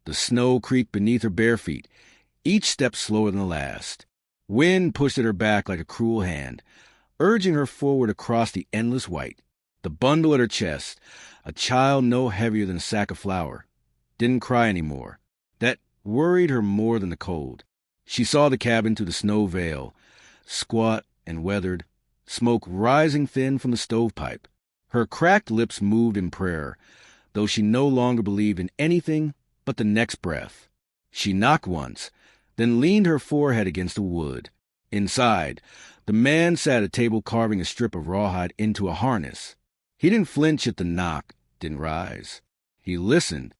The snow creaked beneath her bare feet, each step slower than the last. Wind pushed at her back like a cruel hand, urging her forward across the endless white. The bundle at her chest, a child no heavier than a sack of flour, didn't cry anymore. That worried her more than the cold. She saw the cabin through the snow veil, squat and weathered, smoke rising thin from the stovepipe. Her cracked lips moved in prayer, though she no longer believed in anything but the next breath. She knocked once, then leaned her forehead against the wood. Inside, the man sat at a table carving a strip of rawhide into a harness. He didn't flinch at the knock, didn't rise. He listened,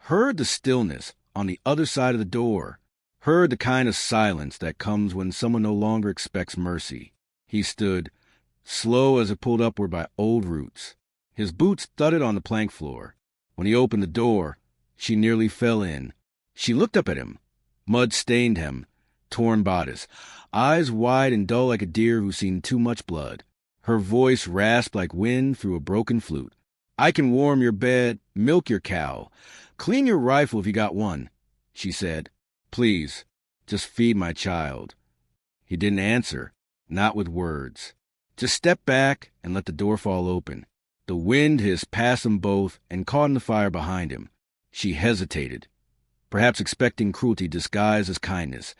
heard the stillness on the other side of the door, heard the kind of silence that comes when someone no longer expects mercy. He stood, slow as if pulled upward by old roots. His boots thudded on the plank floor. When he opened the door, she nearly fell in. She looked up at him. Mud stained hem, torn bodice, eyes wide and dull like a deer who's seen too much blood. Her voice rasped like wind through a broken flute. "I can warm your bed, milk your cow, clean your rifle if you got one," she said. "Please, just feed my child." He didn't answer, not with words. Just stepped back and let the door fall open. The wind hissed past them both and caught in the fire behind him. She hesitated, perhaps expecting cruelty disguised as kindness,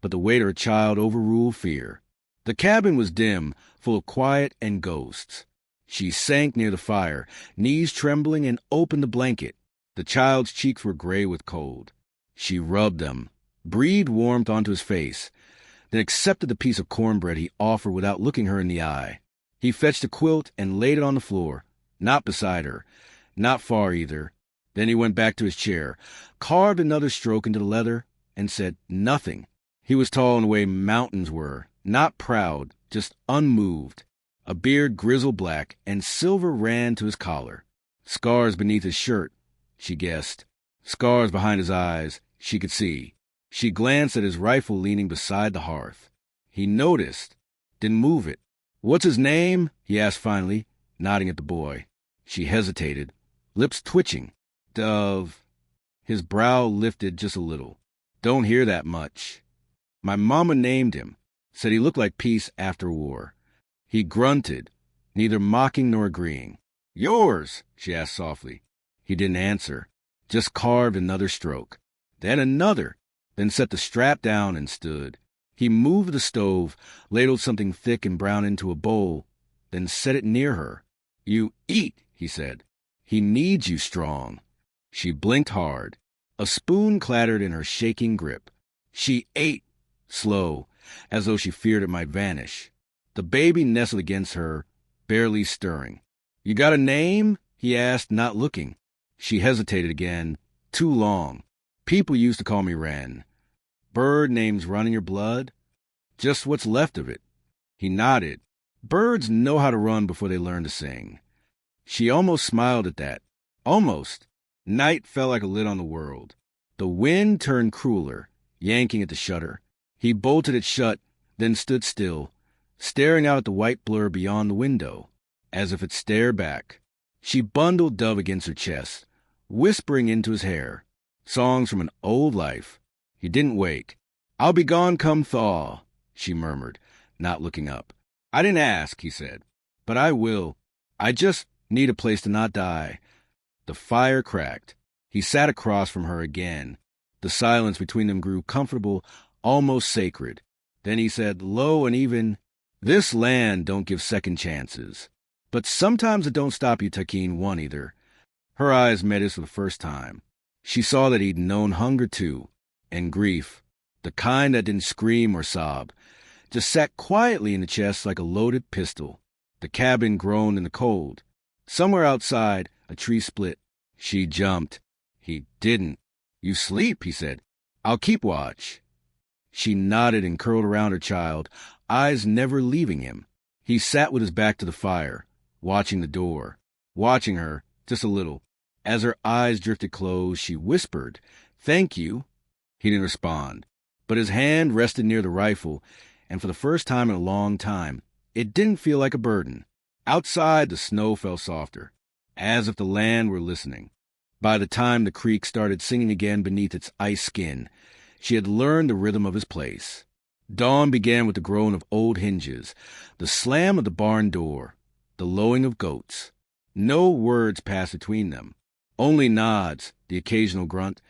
but the weight of her child overruled fear. The cabin was dim, full of quiet and ghosts. She sank near the fire, knees trembling, and opened the blanket. The child's cheeks were gray with cold. She rubbed them, breathed warmth onto his face, then accepted the piece of cornbread he offered without looking her in the eye. He fetched a quilt and laid it on the floor, not beside her, not far either. Then he went back to his chair, carved another stroke into the leather, and said nothing. He was tall in the way mountains were, not proud, just unmoved. A beard grizzled black, and silver ran to his collar. Scars beneath his shirt, she guessed. Scars behind his eyes, she could see. She glanced at his rifle leaning beside the hearth. He noticed, didn't move it. "What's his name?" he asked finally, nodding at the boy. She hesitated, lips twitching. "Dove." His brow lifted just a little. "Don't hear that much. My mama named him, said he looked like peace after war." He grunted, neither mocking nor agreeing. "Yours?" she asked softly. He didn't answer, just carved another stroke. Then another, then set the strap down and stood. He moved the stove, ladled something thick and brown into a bowl, then set it near her. "You eat," he said. "He needs you strong." She blinked hard. A spoon clattered in her shaking grip. She ate, slow, as though she feared it might vanish. The baby nestled against her, barely stirring. "You got a name?" he asked, not looking. She hesitated again. "Too long. People used to call me Wren." "Bird names run in your blood?" "Just what's left of it." He nodded. "Birds know how to run before they learn to sing." She almost smiled at that. Almost. Night fell like a lid on the world. The wind turned crueler, yanking at the shutter. He bolted it shut, then stood still, staring out at the white blur beyond the window, as if it stared back. She bundled Dove against her chest, whispering into his hair, songs from an old life. He didn't wake. "I'll be gone come thaw," she murmured, not looking up. "I didn't ask," he said, "but I will. I just need a place to not die." The fire cracked. He sat across from her again. The silence between them grew comfortable, almost sacred. Then he said, low and even, "This land don't give second chances. But sometimes it don't stop you taking one either." Her eyes met his for the first time. She saw that he'd known hunger too, and grief, the kind that didn't scream or sob, just sat quietly in the chest like a loaded pistol. The cabin groaned in the cold. Somewhere outside, a tree split. She jumped. He didn't. "You sleep," he said. "I'll keep watch." She nodded and curled around her child, eyes never leaving him. He sat with his back to the fire, watching the door, watching her, just a little. As her eyes drifted closed, she whispered, "Thank you." He didn't respond, but his hand rested near the rifle, and for the first time in a long time, it didn't feel like a burden. Outside, the snow fell softer, as if the land were listening. By the time the creek started singing again beneath its ice skin, she had learned the rhythm of his place. Dawn began with the groan of old hinges, the slam of the barn door, the lowing of goats. No words passed between them, only nods, the occasional grunt,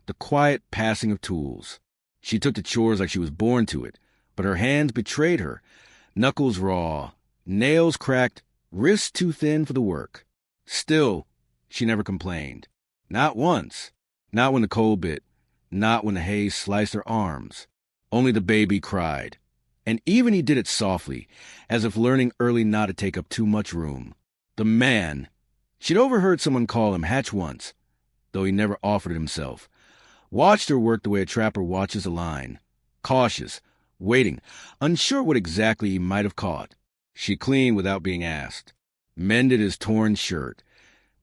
the quiet passing of tools. She took to chores like she was born to it, but her hands betrayed her, knuckles raw, nails cracked, wrists too thin for the work. Still, she never complained. Not once. Not when the cold bit. Not when the hay sliced her arms. Only the baby cried. And even he did it softly, as if learning early not to take up too much room. The man. She'd overheard someone call him Hatch once, though he never offered it himself. Watched her work the way a trapper watches a line. Cautious, waiting, unsure what exactly he might have caught. She cleaned without being asked. Mended his torn shirt.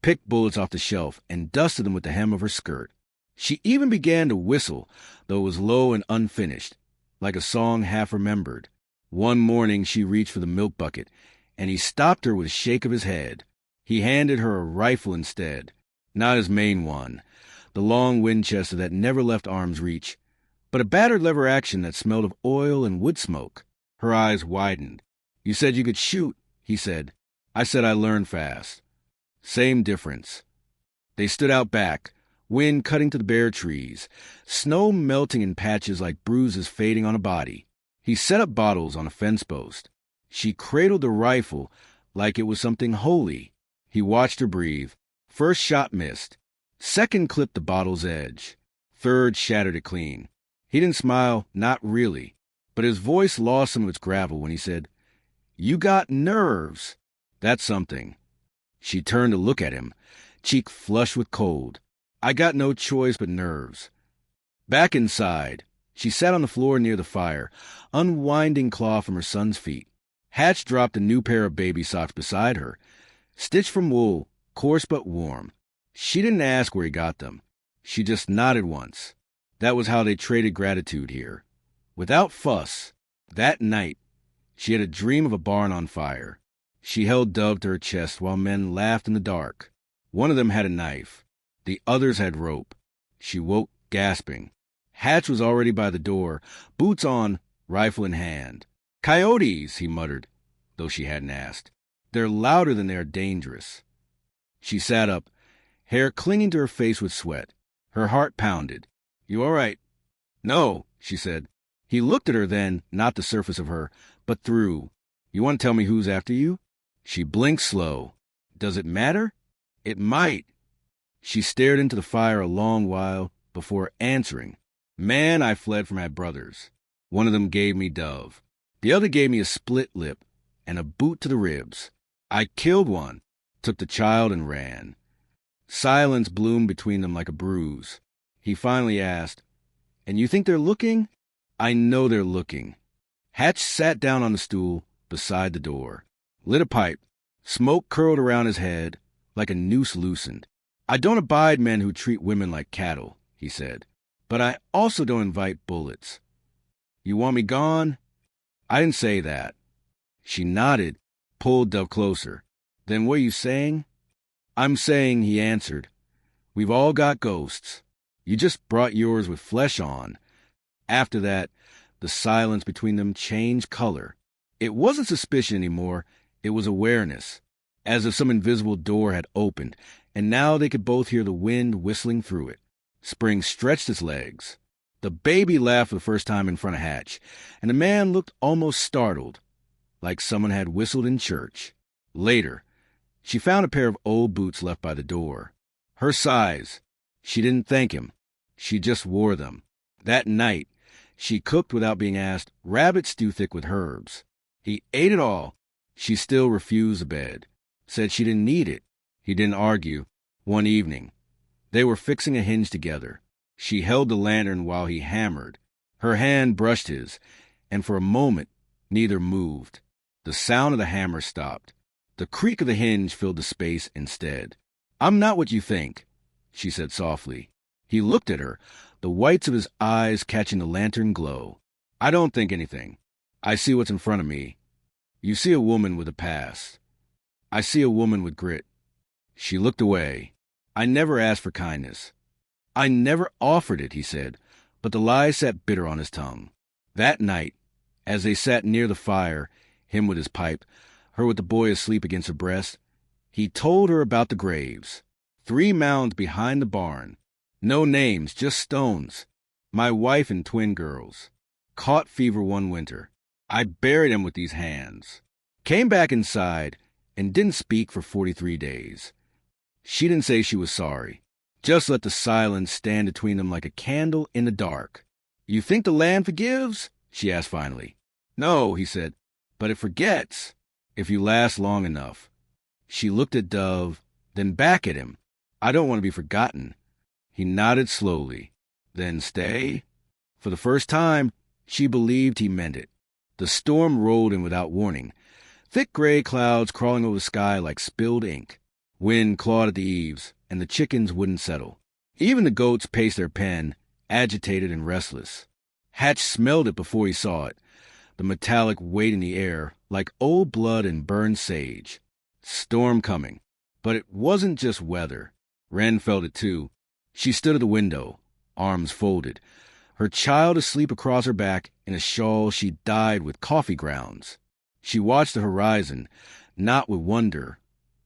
Picked bullets off the shelf and dusted them with the hem of her skirt. She even began to whistle, though it was low and unfinished, like a song half remembered. One morning she reached for the milk bucket, and he stopped her with a shake of his head. He handed her a rifle instead, not his main one, the long Winchester that never left arm's reach, but a battered lever action that smelled of oil and wood smoke. Her eyes widened. "You said you could shoot," he said. "I said I learned fast." Same difference. They stood out back, wind cutting to the bare trees, snow melting in patches like bruises fading on a body. He set up bottles on a fence post. She cradled the rifle like it was something holy. He watched her breathe. First shot missed. Second clipped the bottle's edge. Third shattered it clean. He didn't smile, not really, but his voice lost some of its gravel when he said, "You got nerves." That's something. She turned to look at him, cheek flushed with cold. "I got no choice but nerves." Back inside, she sat on the floor near the fire, unwinding cloth from her son's feet. Hatch dropped a new pair of baby socks beside her, stitched from wool, coarse but warm. She didn't ask where he got them. She just nodded once. That was how they traded gratitude here. Without fuss. That night, she had a dream of a barn on fire. She held Dove to her chest while men laughed in the dark. One of them had a knife. The others had rope. She woke, gasping. Hatch was already by the door, boots on, rifle in hand. "Coyotes," he muttered, though she hadn't asked. "They're louder than they are dangerous." She sat up, hair clinging to her face with sweat. Her heart pounded. "You all right?" "No," she said. He looked at her then, not the surface of her, but through. "You want to tell me who's after you?" She blinked slow. "Does it matter?" "It might." She stared into the fire a long while before answering. "Man I fled from had brothers. One of them gave me Dove. The other gave me a split lip and a boot to the ribs. I killed one, took the child and ran." Silence bloomed between them like a bruise. He finally asked, "And you think they're looking?" "I know they're looking." Hatch sat down on the stool beside the door, lit a pipe. Smoke curled around his head like a noose loosened. "I don't abide men who treat women like cattle," he said. "But I also don't invite bullets." "You want me gone?" "I didn't say that." She nodded, pulled Dove closer. "Then what are you saying?" "I'm saying," he answered, "we've all got ghosts. You just brought yours with flesh on." After that, the silence between them changed color. It wasn't suspicion anymore. It was awareness, as if some invisible door had opened, and now they could both hear the wind whistling through it. Spring stretched its legs. The baby laughed for the first time in front of Hatch, and the man looked almost startled, like someone had whistled in church. Later, she found a pair of old boots left by the door. Her size. She didn't thank him. She just wore them. That night, she cooked without being asked rabbit stew thick with herbs. He ate it all. She still refused the bed. Said she didn't need it. He didn't argue. One evening, they were fixing a hinge together. She held the lantern while he hammered. Her hand brushed his, and for a moment, neither moved. The sound of the hammer stopped. The creak of the hinge filled the space instead. "I'm not what you think," she said softly. He looked at her, the whites of his eyes catching the lantern glow. "I don't think anything. I see what's in front of me. You see a woman with a past. I see a woman with grit." She looked away. I never asked for kindness. I never offered it, he said, but the lie sat bitter on his tongue. That night, as they sat near the fire, him with his pipe, her with the boy asleep against her breast, he told her about the graves. 3 mounds behind the barn. No names, just stones. My wife and twin girls. Caught fever one winter. I buried them with these hands. Came back inside and didn't speak for 43 days. She didn't say she was sorry. Just let the silence stand between them like a candle in the dark. You think the land forgives? She asked finally. No, he said, but it forgets, if you last long enough. She looked at Dove, then back at him. I don't want to be forgotten. He nodded slowly. Then stay? For the first time, she believed he meant it. The storm rolled in without warning. Thick gray clouds crawling over the sky like spilled ink. Wind clawed at the eaves, and the chickens wouldn't settle. Even the goats paced their pen, agitated and restless. Hatch smelled it before he saw it, the metallic weight in the air, like old blood and burned sage. Storm coming. But it wasn't just weather. Wren felt it too. She stood at the window, arms folded, her child asleep across her back in a shawl she dyed with coffee grounds. She watched the horizon, not with wonder,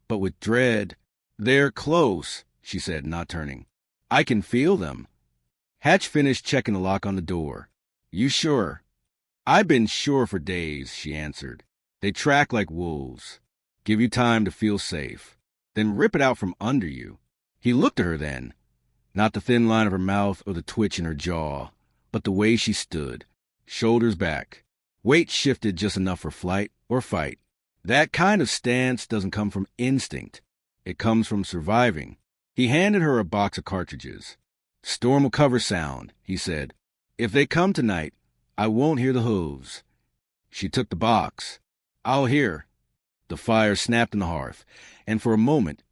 but with dread. They're close, she said, not turning. I can feel them. Hatch finished checking the lock on the door. You sure? I've been sure for days, she answered. They track like wolves. Give you time to feel safe. Then rip it out from under you. He looked at her then. Not the thin line of her mouth or the twitch in her jaw, but the way she stood, shoulders back. Weight shifted just enough for flight or fight. That kind of stance doesn't come from instinct. It comes from surviving. He handed her a box of cartridges. Storm will cover sound, he said. If they come tonight, I won't hear the hooves. She took the box. I'll hear. The fire snapped in the hearth, and for a moment,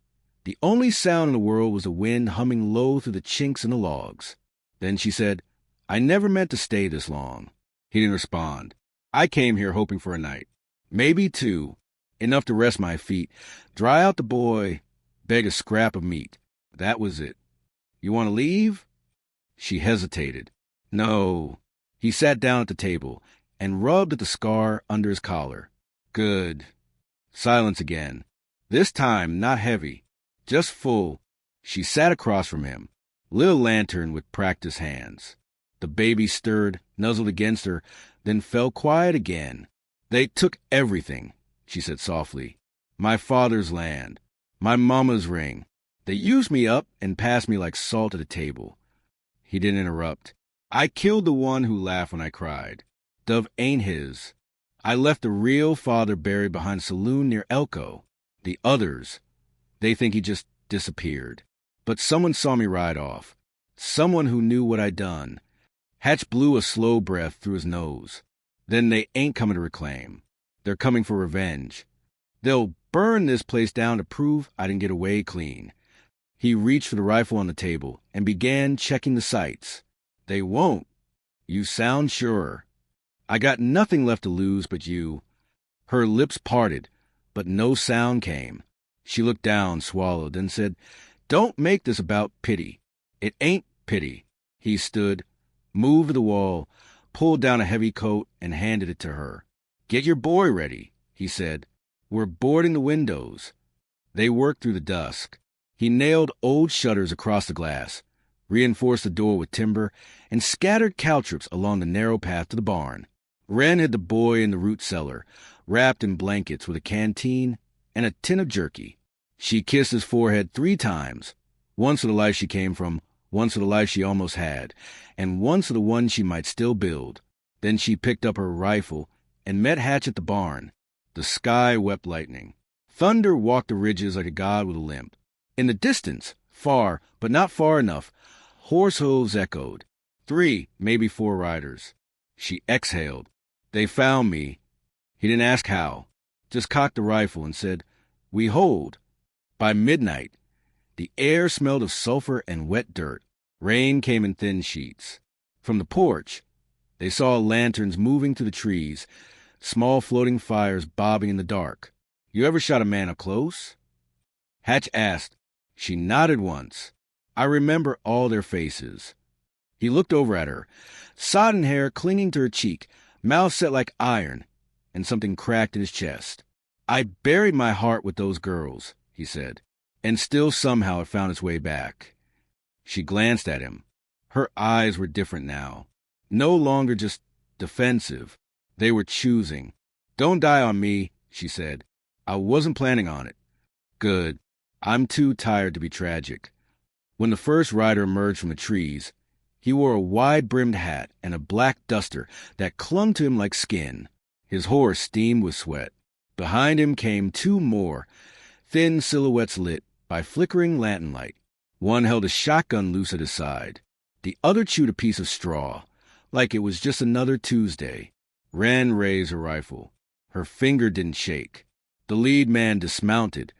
the only sound in the world was the wind humming low through the chinks in the logs. Then she said, I never meant to stay this long. He didn't respond. I came here hoping for a night. Maybe 2. Enough to rest my feet, dry out the boy, beg a scrap of meat. That was it. You want to leave? She hesitated. No. He sat down at the table and rubbed at the scar under his collar. Good. Silence again. This time not heavy, just full. She sat across from him, lit a lantern with practiced hands. The baby stirred, nuzzled against her, then fell quiet again. They took everything, she said softly. My father's land, my mama's ring. They used me up and passed me like salt at a table. He didn't interrupt. I killed the one who laughed when I cried. Dove ain't his. I left the real father buried behind a saloon near Elko. The others, they think he just disappeared. But someone saw me ride off. Someone who knew what I'd done. Hatch blew a slow breath through his nose. Then they ain't coming to reclaim. They're coming for revenge. They'll burn this place down to prove I didn't get away clean. He reached for the rifle on the table and began checking the sights. They won't. You sound sure. I got nothing left to lose but you. Her lips parted, but no sound came. She looked down, swallowed, then said, Don't make this about pity. It ain't pity. He stood, moved to the wall, pulled down a heavy coat, and handed it to her. Get your boy ready, he said. We're boarding the windows. They worked through the dusk. He nailed old shutters across the glass, reinforced the door with timber, and scattered caltrops along the narrow path to the barn. Wren hid the boy in the root cellar, wrapped in blankets with a canteen and a tin of jerky. She kissed his forehead 3 times, once for the life she came from, once for the life she almost had, and once for the one she might still build. Then she picked up her rifle and met Hatch at the barn. The sky wept lightning. Thunder walked the ridges like a god with a limp. In the distance, far, but not far enough, horse hooves echoed. 3, maybe 4 riders. She exhaled. They found me. He didn't ask how, just cocked the rifle and said, We hold. By midnight, the air smelled of sulfur and wet dirt. Rain came in thin sheets. From the porch, they saw lanterns moving through the trees, small floating fires bobbing in the dark. You ever shot a man up close? Hatch asked. She nodded once. I remember all their faces. He looked over at her, sodden hair clinging to her cheek, mouth set like iron, and something cracked in his chest. I buried my heart with those girls, he said, and still somehow it found its way back. She glanced at him. Her eyes were different now. No longer just defensive. They were choosing. Don't die on me, she said. I wasn't planning on it. Good. I'm too tired to be tragic. When the first rider emerged from the trees, he wore a wide-brimmed hat and a black duster that clung to him like skin. His horse steamed with sweat. Behind him came two more, thin silhouettes lit by flickering lantern light. One held a shotgun loose at his side. The other chewed a piece of straw, like it was just another Tuesday. Wren raised her rifle. Her finger didn't shake. The lead man dismounted,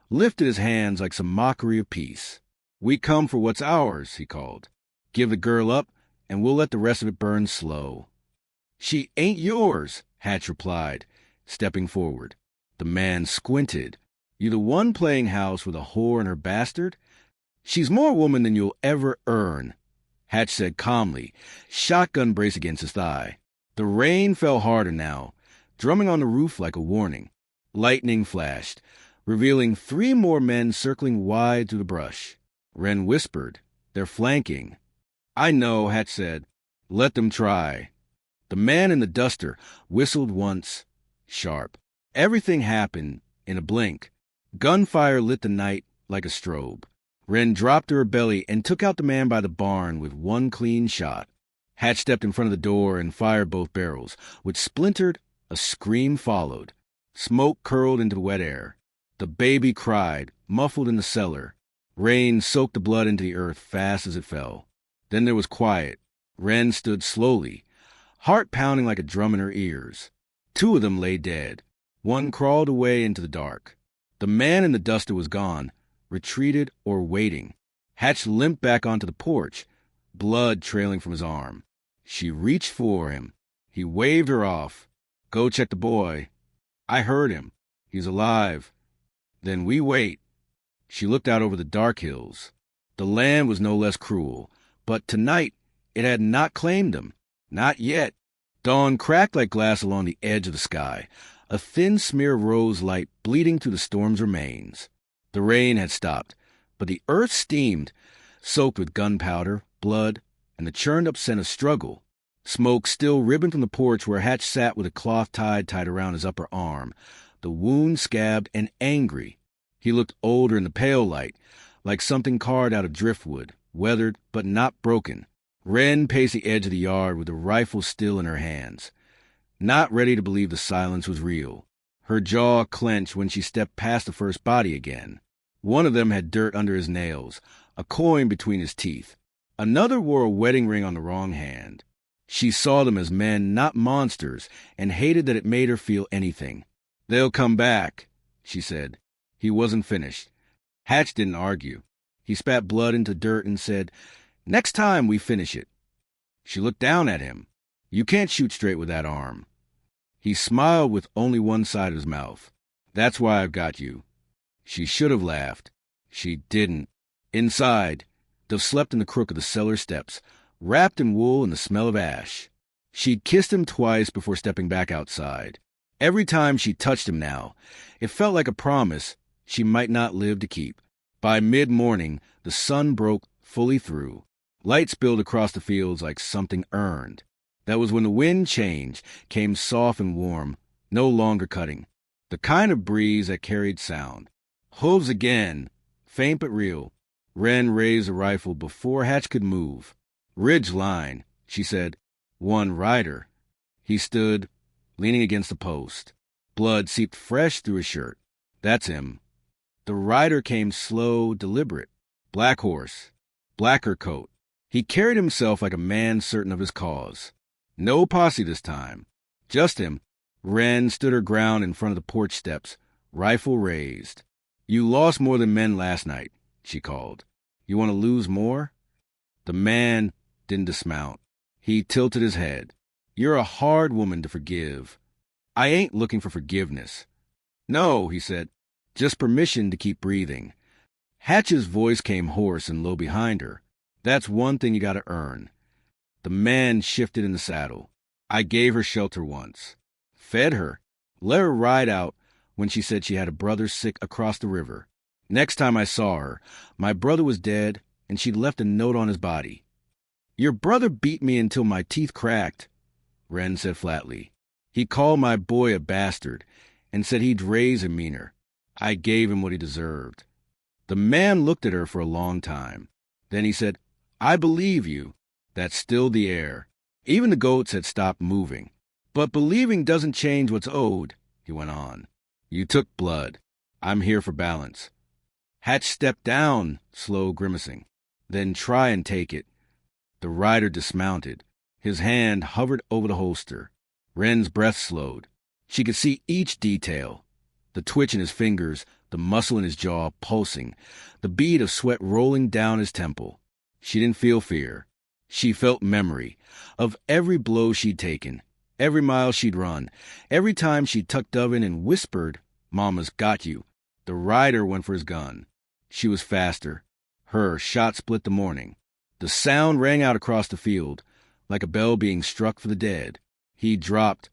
lifted his hands like some mockery of peace. We come for what's ours, he called. Give the girl up, and we'll let the rest of it burn slow. She ain't yours, Hatch replied, stepping forward. The man squinted. You the one playing house with a whore and her bastard? She's more woman than you'll ever earn, Hatch said calmly, shotgun brace against his thigh. The rain fell harder now, drumming on the roof like a warning. Lightning flashed, revealing 3 more men circling wide through the brush. Wren whispered, They're flanking. I know, Hatch said. Let them try. The man in the duster whistled once, sharp. Everything happened in a blink. Gunfire lit the night like a strobe. Wren dropped to her belly and took out the man by the barn with one clean shot. Hatch stepped in front of the door and fired both barrels, which splintered. A scream followed. Smoke curled into the wet air. The baby cried, muffled in the cellar. Rain soaked the blood into the earth fast as it fell. Then there was quiet. Wren stood slowly, heart pounding like a drum in her ears. 2 of them lay dead. One crawled away into the dark. The man in the duster was gone, retreated or waiting. Hatch limped back onto the porch, blood trailing from his arm. She reached for him. He waved her off. Go check the boy. I heard him. He's alive. Then we wait. She looked out over the dark hills. The land was no less cruel, but tonight it had not claimed him. Not yet. Dawn cracked like glass along the edge of the sky, a thin smear of rose light bleeding through the storm's remains. The rain had stopped, but the earth steamed, soaked with gunpowder, blood, and the churned-up scent of struggle. Smoke still ribboned from the porch where Hatch sat with a cloth tied around his upper arm, the wound scabbed and angry. He looked older in the pale light, like something carved out of driftwood, weathered but not broken. Wren paced the edge of the yard with the rifle still in her hands, not ready to believe the silence was real. Her jaw clenched when she stepped past the first body again. One of them had dirt under his nails, a coin between his teeth. Another wore a wedding ring on the wrong hand. She saw them as men, not monsters, and hated that it made her feel anything. They'll come back, she said. He wasn't finished. Hatch didn't argue. He spat blood into dirt and said, Next time we finish it. She looked down at him. You can't shoot straight with that arm. He smiled with only one side of his mouth. That's why I've got you. She should have laughed. She didn't. Inside, Dove slept in the crook of the cellar steps, wrapped in wool and the smell of ash. She'd kissed him twice before stepping back outside. Every time she touched him now, it felt like a promise she might not live to keep. By mid-morning, the sun broke fully through. Light spilled across the fields like something earned. That was when the wind changed, came soft and warm, no longer cutting. The kind of breeze that carried sound. Hooves again, faint but real. Wren raised the rifle before Hatch could move. Ridge line, she said. One rider. He stood, leaning against the post. Blood seeped fresh through his shirt. That's him. The rider came slow, deliberate. Black horse. Blacker coat. He carried himself like a man certain of his cause. No posse this time. Just him. Wren stood her ground in front of the porch steps, rifle raised. You lost more than men last night, she called. You want to lose more? The man didn't dismount. He tilted his head. You're a hard woman to forgive. I ain't looking for forgiveness. No, he said. Just permission to keep breathing. Hatch's voice came hoarse and low behind her. That's one thing you gotta earn. The man shifted in the saddle. I gave her shelter once. Fed her. Let her ride out when she said she had a brother sick across the river. Next time I saw her, my brother was dead, and she'd left a note on his body. Your brother beat me until my teeth cracked, Wren said flatly. He called my boy a bastard and said he'd raise him meaner. I gave him what he deserved. The man looked at her for a long time. Then he said, I believe you. That's still the air. Even the goats had stopped moving. But believing doesn't change what's owed, he went on. You took blood. I'm here for balance. Hatch stepped down, slow grimacing. Then try and take it. The rider dismounted. His hand hovered over the holster. Wren's breath slowed. She could see each detail. The twitch in his fingers, the muscle in his jaw pulsing, the bead of sweat rolling down his temple. She didn't feel fear. She felt memory of every blow she'd taken, every mile she'd run, every time she tucked Dovin and whispered, Mama's got you. The rider went for his gun. She was faster. Her shot split the morning. The sound rang out across the field, like a bell being struck for the dead. He dropped,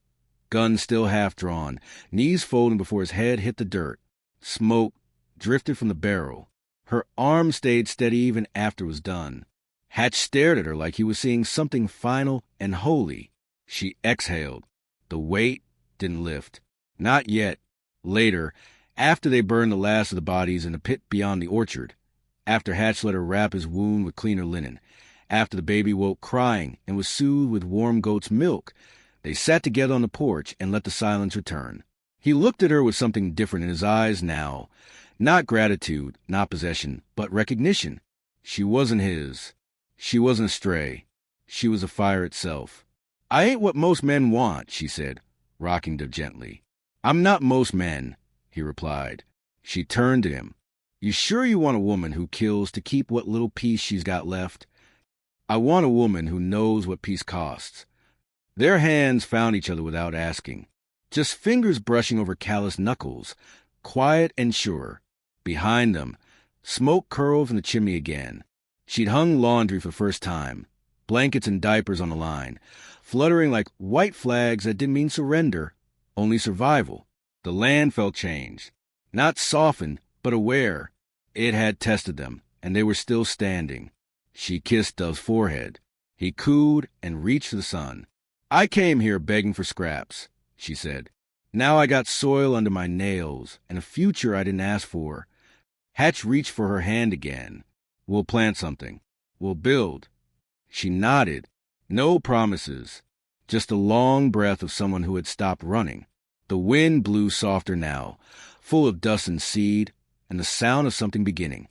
gun still half drawn, knees folding before his head hit the dirt. Smoke drifted from the barrel. Her arm stayed steady even after it was done. Hatch stared at her like he was seeing something final and holy. She exhaled. The weight didn't lift. Not yet. Later, after they burned the last of the bodies in the pit beyond the orchard, after Hatch let her wrap his wound with cleaner linen, after the baby woke crying and was soothed with warm goat's milk, they sat together on the porch and let the silence return. He looked at her with something different in his eyes now. Not gratitude, not possession, but recognition. She wasn't his. She wasn't a stray. She was a fire itself. I ain't what most men want, she said, rocking Dov gently. I'm not most men, he replied. She turned to him. You sure you want a woman who kills to keep what little peace she's got left? I want a woman who knows what peace costs. Their hands found each other without asking. Just fingers brushing over calloused knuckles, quiet and sure. Behind them, smoke curled from the chimney again. She'd hung laundry for the first time, blankets and diapers on the line, fluttering like white flags that didn't mean surrender, only survival. The land felt changed, not softened, but aware. It had tested them, and they were still standing. She kissed Dov's forehead. He cooed and reached for the sun. I came here begging for scraps, she said. Now I got soil under my nails and a future I didn't ask for. Hatch reached for her hand again. We'll plant something. We'll build. She nodded. No promises. Just a long breath of someone who had stopped running. The wind blew softer now, full of dust and seed, and the sound of something beginning.